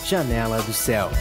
Janela do Céu.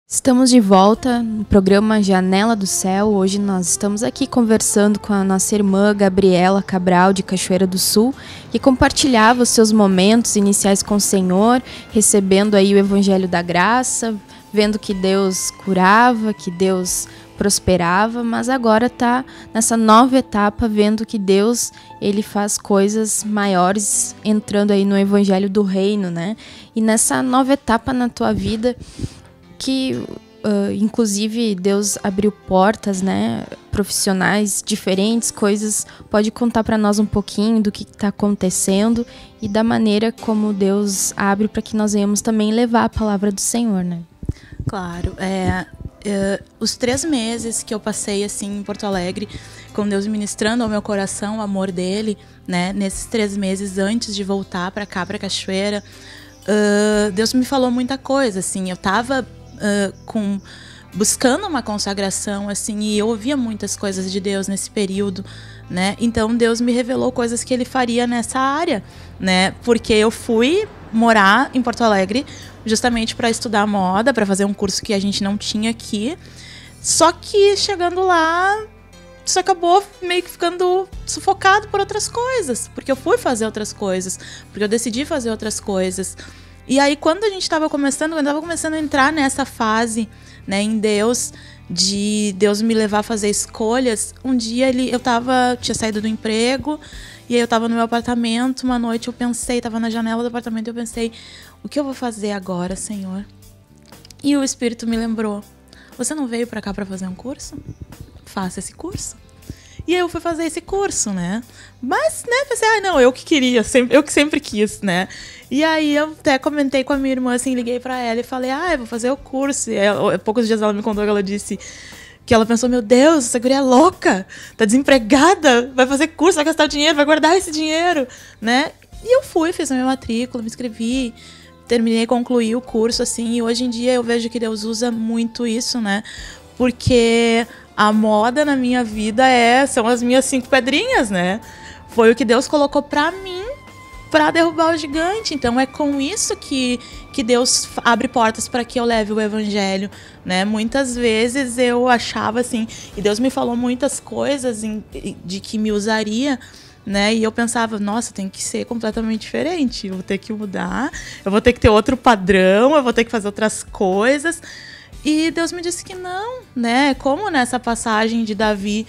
Estamos de volta no programa Janela do Céu. Hoje nós estamos aqui conversando com a nossa irmã Gabriela Cabral, de Cachoeira do Sul, que compartilhava os seus momentos iniciais com o Senhor, recebendo aí o Evangelho da Graça, vendo que Deus curava, que Deus prosperava, mas agora está nessa nova etapa, vendo que Deus ele faz coisas maiores, entrando aí no Evangelho do Reino, né? E nessa nova etapa na tua vida, que inclusive Deus abriu portas, né, profissionais diferentes, coisas. Pode contar para nós um pouquinho do que está acontecendo e da maneira como Deus abre para que nós venhamos também levar a palavra do Senhor, né? Claro, os 3 meses que eu passei assim em Porto Alegre, com Deus ministrando ao meu coração o amor dele, né, nesses 3 meses antes de voltar para cá, para Cachoeira, Deus me falou muita coisa, assim. Eu estava buscando uma consagração, assim, e eu ouvia muitas coisas de Deus nesse período, né? Então Deus me revelou coisas que ele faria nessa área, né? Porque eu fui morar em Porto Alegre justamente para estudar moda, para fazer um curso que a gente não tinha aqui. Só que chegando lá, isso acabou meio que ficando sufocado por outras coisas, porque eu fui fazer outras coisas, porque eu decidi fazer outras coisas. E aí, quando eu estava começando a entrar nessa fase, né, em Deus, de Deus me levar a fazer escolhas, um dia tinha saído do emprego, e aí eu estava no meu apartamento, uma noite eu pensei, estava na janela do apartamento, eu pensei, o que eu vou fazer agora, Senhor? E o Espírito me lembrou, você não veio para cá para fazer um curso? Faça esse curso. E aí eu fui fazer esse curso, né? Mas, né, pensei, não, eu que queria, eu que sempre quis, né? E aí eu até comentei com a minha irmã, assim, liguei pra ela e falei, eu vou fazer o curso. E aí, poucos dias ela me contou que ela disse que ela pensou, meu Deus, essa guria é louca, tá desempregada, vai fazer curso, vai gastar o dinheiro, vai guardar esse dinheiro, né? E eu fui, fiz a minha matrícula, me inscrevi, terminei, concluí o curso, assim, e hoje em dia eu vejo que Deus usa muito isso, né? Porque a moda na minha vida são as minhas 5 pedrinhas, né? Foi o que Deus colocou pra mim, pra derrubar o gigante. Então é com isso que Deus abre portas para que eu leve o evangelho, né? Muitas vezes eu achava assim, e Deus me falou muitas coisas de que me usaria, né? E eu pensava, nossa, tem que ser completamente diferente, eu vou ter que mudar, eu vou ter que ter outro padrão, eu vou ter que fazer outras coisas. E Deus me disse que não, né? Como nessa passagem de Davi,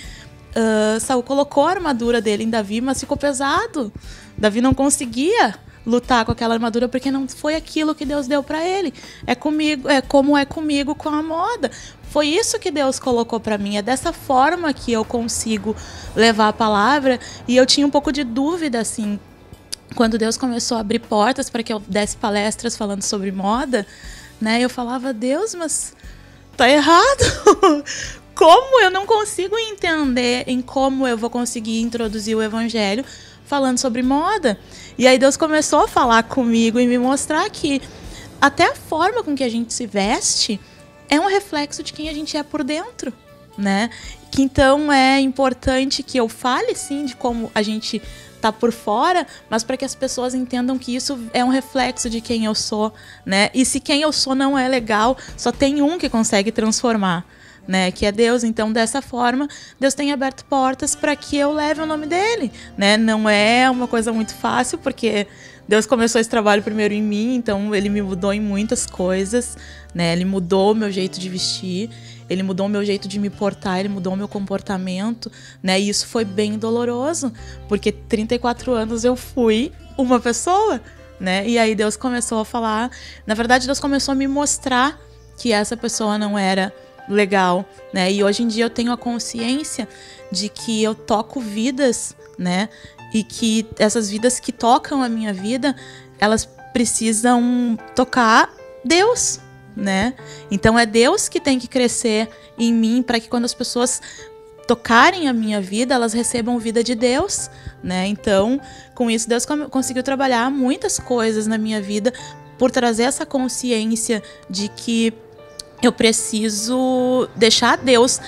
Saul colocou a armadura dele em Davi, mas ficou pesado. Davi não conseguia lutar com aquela armadura porque não foi aquilo que Deus deu para ele. É como é comigo com a moda. Foi isso que Deus colocou para mim. É dessa forma que eu consigo levar a palavra. E eu tinha um pouco de dúvida, assim, quando Deus começou a abrir portas para que eu desse palestras falando sobre moda, né? Eu falava, Deus, mas tá errado. Como eu não consigo entender em como eu vou conseguir introduzir o evangelho falando sobre moda? E aí Deus começou a falar comigo e me mostrar que até a forma com que a gente se veste é um reflexo de quem a gente é por dentro, né? Que então é importante que eu fale, sim, de como a gente tá por fora, mas para que as pessoas entendam que isso é um reflexo de quem eu sou, né? E se quem eu sou não é legal, só tem um que consegue transformar, né, que é Deus. Então, dessa forma, Deus tem aberto portas para que eu leve o nome dele, né? Não é uma coisa muito fácil, porque Deus começou esse trabalho primeiro em mim, então ele me mudou em muitas coisas, né? Ele mudou o meu jeito de vestir, ele mudou o meu jeito de me portar, ele mudou o meu comportamento, né? E isso foi bem doloroso, porque 34 anos eu fui uma pessoa, né? E aí Deus começou a falar, na verdade Deus começou a me mostrar que essa pessoa não era legal, né? E hoje em dia eu tenho a consciência de que eu toco vidas, né? E que essas vidas que tocam a minha vida, elas precisam tocar Deus, né? Então é Deus que tem que crescer em mim para que quando as pessoas tocarem a minha vida, elas recebam vida de Deus, né? Então, com isso Deus conseguiu trabalhar muitas coisas na minha vida por trazer essa consciência de que eu preciso deixar Deus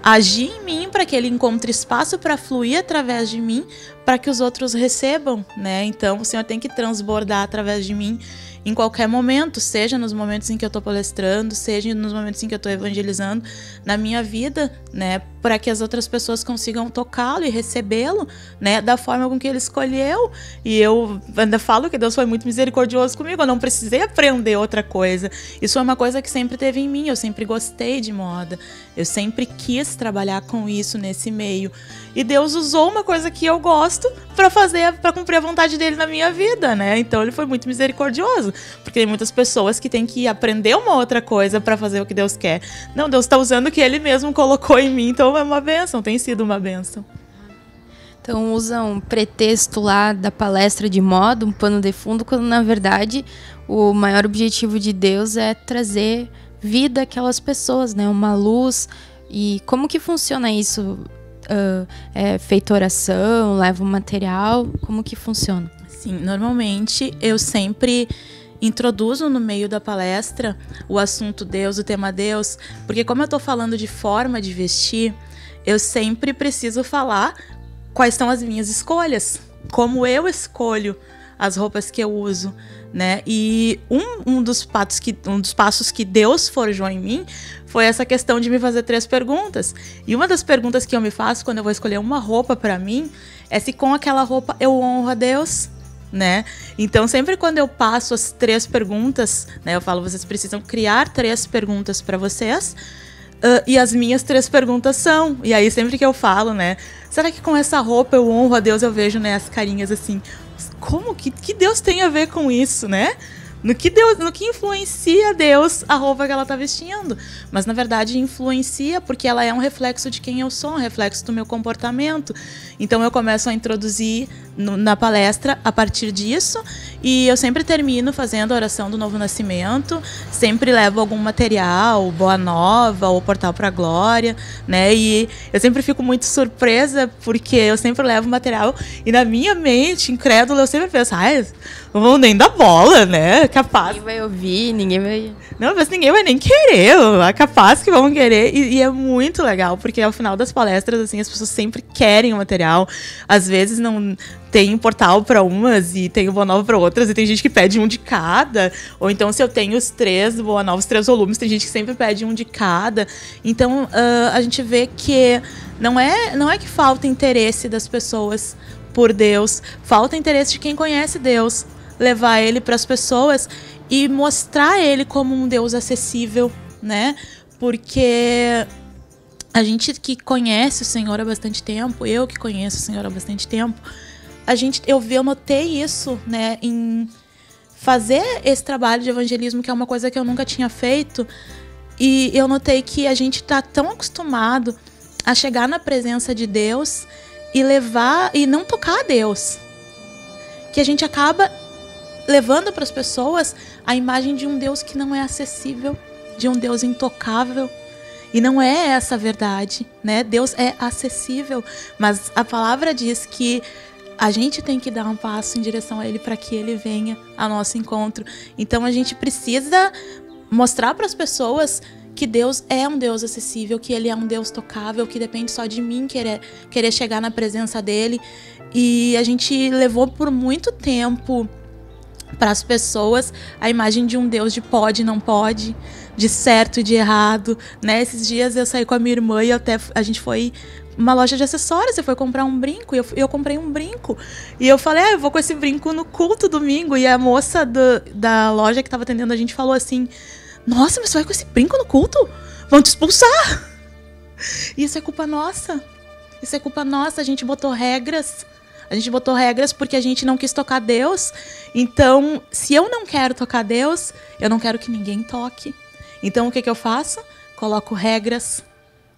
agir em mim para que ele encontre espaço para fluir através de mim, para que os outros recebam, né? Então o Senhor tem que transbordar através de mim. em qualquer momento, seja nos momentos em que eu estou palestrando, seja nos momentos em que eu estou evangelizando na minha vida, né, para que as outras pessoas consigam tocá-lo e recebê-lo, né, da forma com que ele escolheu. E eu ainda falo que Deus foi muito misericordioso comigo, eu não precisei aprender outra coisa. Isso é uma coisa que sempre teve em mim, eu sempre gostei de moda, eu sempre quis trabalhar com isso nesse meio. E Deus usou uma coisa que eu gosto para cumprir a vontade dele na minha vida, né? Então ele foi muito misericordioso, porque tem muitas pessoas que têm que aprender uma outra coisa para fazer o que Deus quer. Não, Deus está usando o que ele mesmo colocou em mim, então é uma bênção, tem sido uma bênção. Então usa um pretexto lá da palestra de moda, um pano de fundo, quando na verdade o maior objetivo de Deus é trazer vida àquelas pessoas, né? Uma luz. E como que funciona isso? É feita oração, leva um material? Como que funciona? Sim, normalmente eu sempre introduzo no meio da palestra o assunto Deus, o tema Deus, porque como eu estou falando de forma de vestir, eu sempre preciso falar quais são as minhas escolhas, como eu escolho as roupas que eu uso, né? E um dos passos que Deus forjou em mim foi essa questão de me fazer 3 perguntas. E uma das perguntas que eu me faço quando eu vou escolher uma roupa para mim é se com aquela roupa eu honro a Deus, né? Então sempre quando eu passo as 3 perguntas, né, eu falo, vocês precisam criar 3 perguntas para vocês. E as minhas 3 perguntas são, e aí sempre que eu falo, né, será que com essa roupa eu honro a Deus? Eu vejo, né, as carinhas assim, como que Deus tem a ver com isso, né? No que influencia Deus a roupa que ela está vestindo. Mas, na verdade, influencia porque ela é um reflexo de quem eu sou, um reflexo do meu comportamento. Então, eu começo a introduzir na palestra a partir disso. E eu sempre termino fazendo a oração do Novo Nascimento. Sempre levo algum material, Boa Nova ou Portal para a Glória, né? E eu sempre fico muito surpresa porque eu sempre levo material e na minha mente, incrédula, eu sempre penso, não vão nem dar bola, né? Capaz. Ninguém vai ouvir, ninguém vai... Não, mas ninguém vai nem querer. É capaz que vão querer. E é muito legal, porque ao final das palestras, assim, as pessoas sempre querem o material. Às vezes não tem portal para umas e tem o Boa Nova para outras, e tem gente que pede um de cada. Ou então, se eu tenho os 3 Boa Nova, os 3 volumes, tem gente que sempre pede um de cada. Então, a gente vê que não é que falta interesse das pessoas por Deus, falta interesse de quem conhece Deus, levar ele para as pessoas e mostrar ele como um Deus acessível, né? Porque a gente que conhece o Senhor há bastante tempo, eu que conheço o Senhor há bastante tempo, eu notei isso, né, em fazer esse trabalho de evangelismo, que é uma coisa que eu nunca tinha feito, e eu notei que a gente está tão acostumado a chegar na presença de Deus e levar e não tocar a Deus, que a gente acaba levando para as pessoas a imagem de um Deus que não é acessível, de um Deus intocável. E não é essa a verdade, né? Deus é acessível, mas a palavra diz que a gente tem que dar um passo em direção a Ele para que Ele venha ao nosso encontro. Então a gente precisa mostrar para as pessoas que Deus é um Deus acessível, que Ele é um Deus tocável, que depende só de mim querer chegar na presença dEle. E a gente levou por muito tempo para as pessoas a imagem de um Deus de pode e não pode, de certo e de errado, né? Esses dias eu saí com a minha irmã e a gente foi uma loja de acessórios, eu fui comprar um brinco, e eu comprei um brinco, e eu falei, eu vou com esse brinco no culto domingo, e a moça da loja que estava atendendo a gente falou assim, nossa, mas você vai com esse brinco no culto? Vão te expulsar! E isso é culpa nossa, a gente botou regras. A gente botou regras porque a gente não quis tocar Deus. Então, se eu não quero tocar Deus, eu não quero que ninguém toque. Então, o que eu faço? Coloco regras.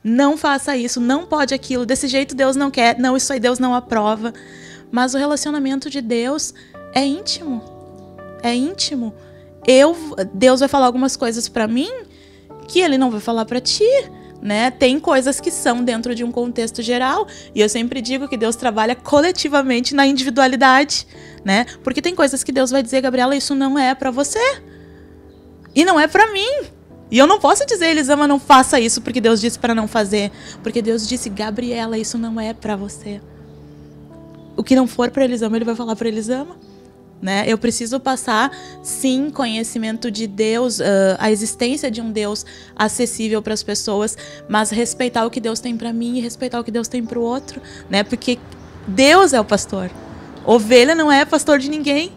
Não faça isso, não pode aquilo. Desse jeito Deus não quer. Não, isso aí Deus não aprova. Mas o relacionamento de Deus é íntimo. É íntimo. Deus vai falar algumas coisas pra mim que Ele não vai falar pra ti. Né? Tem coisas que são dentro de um contexto geral, e eu sempre digo que Deus trabalha coletivamente na individualidade, né? Porque tem coisas que Deus vai dizer, Gabriela, isso não é pra você e não é pra mim, e eu não posso dizer, Elisama, não faça isso porque Deus disse para não fazer, porque Deus disse, Gabriela, isso não é pra você. O que não for pra Elisama, Ele vai falar pra Elisama, né? Eu preciso passar, sim, conhecimento de Deus, a existência de um Deus acessível para as pessoas, mas respeitar o que Deus tem para mim e respeitar o que Deus tem para o outro, né? Porque Deus é o pastor. Ovelha não é pastor de ninguém,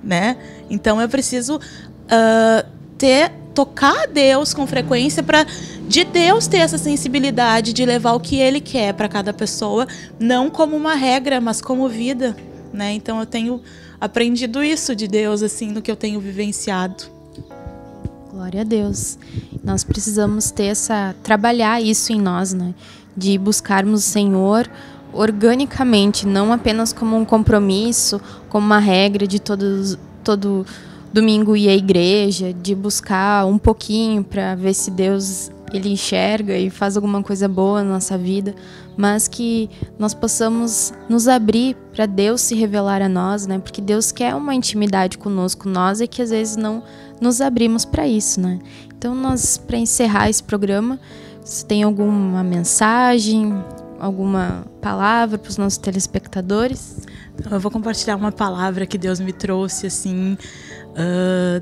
né? Então eu preciso tocar a Deus com frequência para de Deus ter essa sensibilidade de levar o que Ele quer para cada pessoa, não como uma regra, mas como vida, né? Então eu tenho aprendido isso de Deus, assim, no que eu tenho vivenciado. Glória a Deus. Nós precisamos trabalhar isso em nós, né? De buscarmos o Senhor organicamente, não apenas como um compromisso, como uma regra de todo domingo ir à igreja, de buscar um pouquinho para ver se Deus ele enxerga e faz alguma coisa boa na nossa vida, mas que nós possamos nos abrir para Deus se revelar a nós, né? Porque Deus quer uma intimidade conosco, nós é que às vezes não nos abrimos para isso, né? Então para encerrar esse programa, você tem alguma mensagem, alguma palavra para os nossos telespectadores? Eu vou compartilhar uma palavra que Deus me trouxe, assim,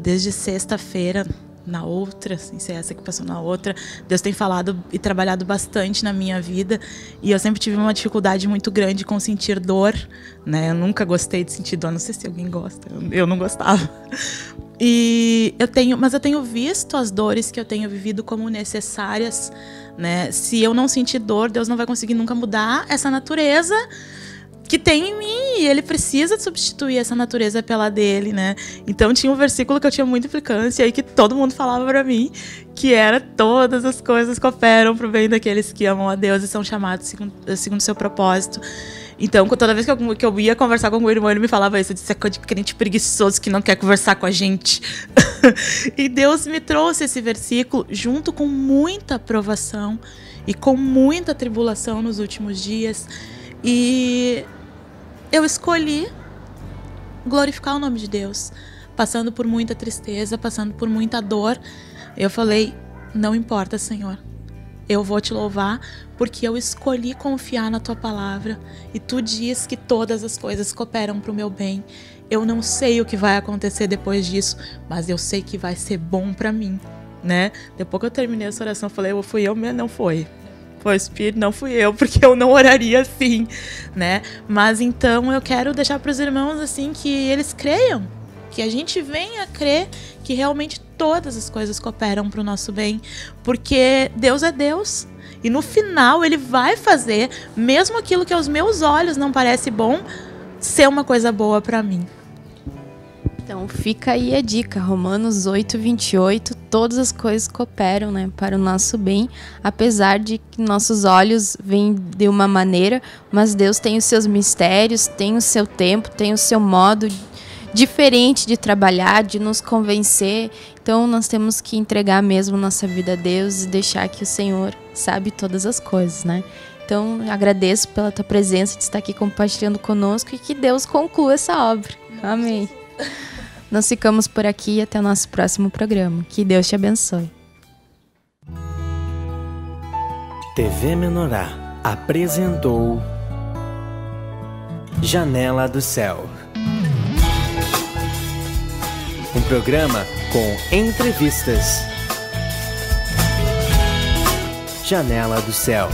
desde sexta-feira, na outra, sem ser essa que passou na outra. Deus tem falado e trabalhado bastante na minha vida, e eu sempre tive uma dificuldade muito grande com sentir dor, né? Eu nunca gostei de sentir dor, não sei se alguém gosta, eu não gostava. Mas eu tenho visto as dores que eu tenho vivido como necessárias, né? Se eu não sentir dor, Deus não vai conseguir nunca mudar essa natureza que tem em mim, e Ele precisa substituir essa natureza pela dele, né? Então tinha um versículo que eu tinha muita implicância e que todo mundo falava pra mim, que era: todas as coisas cooperam pro bem daqueles que amam a Deus e são chamados segundo seu propósito. Então, toda vez que eu ia conversar com o meu irmão, ele me falava isso: eu disse, é coisa de crente preguiçoso que não quer conversar com a gente. E Deus me trouxe esse versículo junto com muita provação e com muita tribulação nos últimos dias. E eu escolhi glorificar o nome de Deus, passando por muita tristeza, passando por muita dor. Eu falei: não importa, Senhor, eu vou te louvar, porque eu escolhi confiar na tua palavra, e tu diz que todas as coisas cooperam para o meu bem. Eu não sei o que vai acontecer depois disso, mas eu sei que vai ser bom para mim, né? Depois que eu terminei essa oração, eu falei: fui eu mesmo? Não foi. Foi o Espírito, não fui eu, porque eu não oraria assim, né? Mas então eu quero deixar para os irmãos, assim, que eles creiam, que a gente venha a crer que realmente todas as coisas cooperam para o nosso bem, porque Deus é Deus, e no final Ele vai fazer, mesmo aquilo que aos meus olhos não parece bom, ser uma coisa boa para mim. Então fica aí a dica, Romanos 8:28, todas as coisas cooperam, né, para o nosso bem, apesar de que nossos olhos veem de uma maneira, mas Deus tem os seus mistérios, tem o seu tempo, tem o seu modo diferente de trabalhar, de nos convencer. Então nós temos que entregar mesmo nossa vida a Deus e deixar que o Senhor sabe todas as coisas, né? Então agradeço pela tua presença, de estar aqui compartilhando conosco, e que Deus conclua essa obra. Amém. Nós ficamos por aqui e até o nosso próximo programa. Que Deus te abençoe. TV Menorá apresentou Janela do Céu. Um programa com entrevistas. Janela do Céu.